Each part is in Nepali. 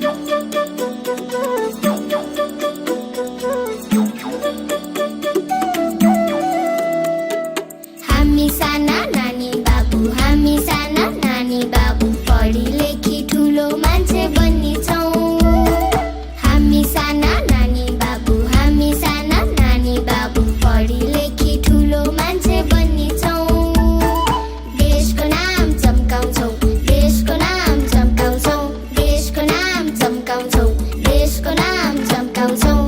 हामी साना नानी बाबु, हामी साना नानी बाबु, पढी लेखी ठुलो मान्छे बन्नेछौँ। हामी साना नानी बाबु, हामी साना नानी बाबु, पढी लेखी ठुलो मान्छे बन्नेछौँ। देशको नाम चम्काउँछौँ, देशको नाम चम्काउँछौँ, देशको नाम चम्काउँछौँ, देशको नाम चम्काउँछौँ।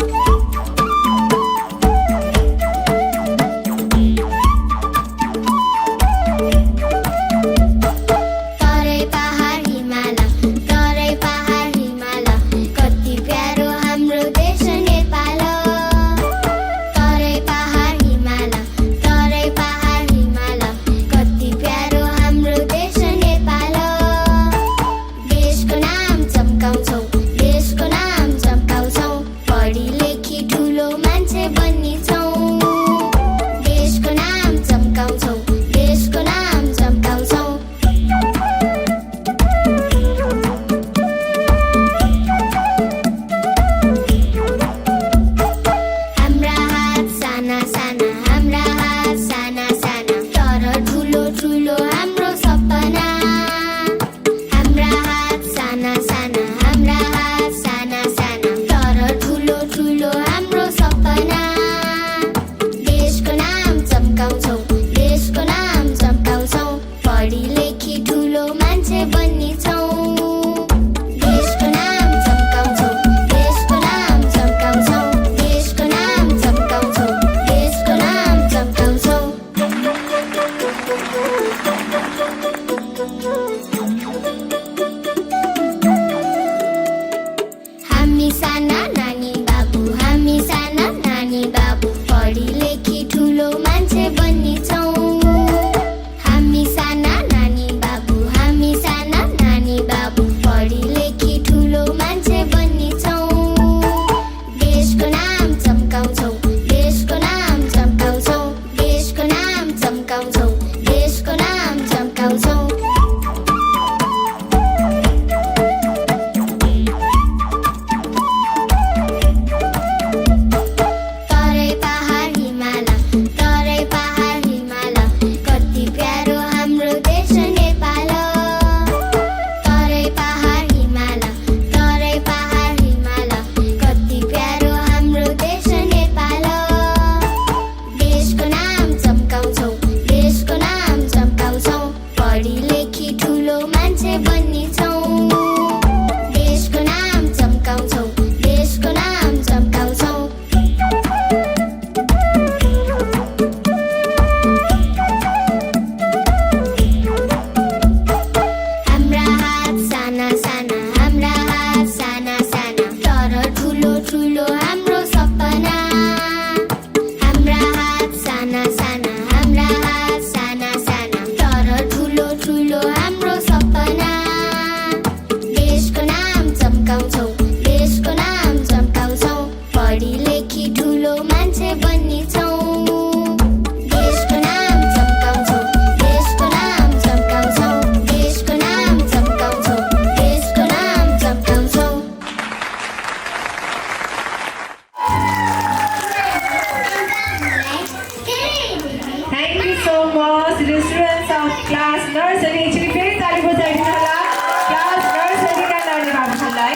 तराई पहाड हिमाल, तराई पहाड हिमाल, कति प्यारो हाम्रो देश नेपाल। तराई पहाड हिमाल, तराई पहाड हिमाल, कति प्यारो हाम्रो देश नेपाल। देशको नाम चम्काउँछौँ, देशको नाम चम्काउँछौँ, पढी लेखी ठुलो मान्छे बन्नेछौँ। देशको नाम चम्काउँछौँ, देशको नाम चम्काउँछौँ। हाम्रा हात साना साना, हाम्रा हात साना साना, तर ठुलो ठुलो हाम्रो सपना। हाम्रा हात साना साना, हाम्रा हात साना साना, तर ठुलो ठुलो हाम्रो सपना। देशको नाम चम्काउँछौँ, देशको नाम चम्काउँछौँ, पढी लेखी ठुलो मान्छे बन्नेछौँ। देशको नाम चम्काउँछौँ, देशको नाम चम्काउँछौँ, देशको नाम चम्काउँछौँ, देशको नाम चम्काउँछौँ। हामी साना नानी बाबु, हामी साना नानी बाबु, पढी लेखी ठुलो मान्छे बन्नेछौँ। हामी साना नानी बाबु, हामी साना नानी बाबु, पढी लेखी ठुलो मान्छे बन्नेछौँ। देशको नाम चम्काउँछौँ, देशको नाम चम्काउँछौँ, देशको नाम चम्काउँछौँ, देशको नाम चम्काउँछौँ। तराई पहाड हिमाल, तराई पहाड हिमाल, कति प्यारो हाम्रो देश नेपाल। तराई पहाड हिमाल, तराई पहाड हिमाल, कति प्यारो हाम्रो देश नेपाल। देशको नाम चम्काउँछौँ, देशको नाम चम्काउँछौँ, पढी लेखी ठुलो मान्छे बन्नेछौँ। देशको नाम चम्काउँछौँ, देशको नाम चम्काउँछौँ। हाम्रा हात साना साना, हाम्रा हात साना साना, तर ठुलो ठुलो हाम्रो सपना। हाम्रा हात साना साना, हाम्रा हात साना साना, तर ठुलो ठुलो हाम्रो सपना। देशको नाम चम्काउँछौँ, देशको नाम चम्काउँछौँ, पढी लेखी ठुलो मान्छे बन्नेछौँ। देशको नाम चम्काउँछौँ, देशको नाम चम्काउँछौँ, देशको नाम चम्काउँछौँ, देशको नाम चम्काउँछौँ। Thank you so much, the students of class nursery. एकचोटि फेरि ताली बजाइदिनु होला क्लास नर्सरीका नानी बाबुहरूलाई।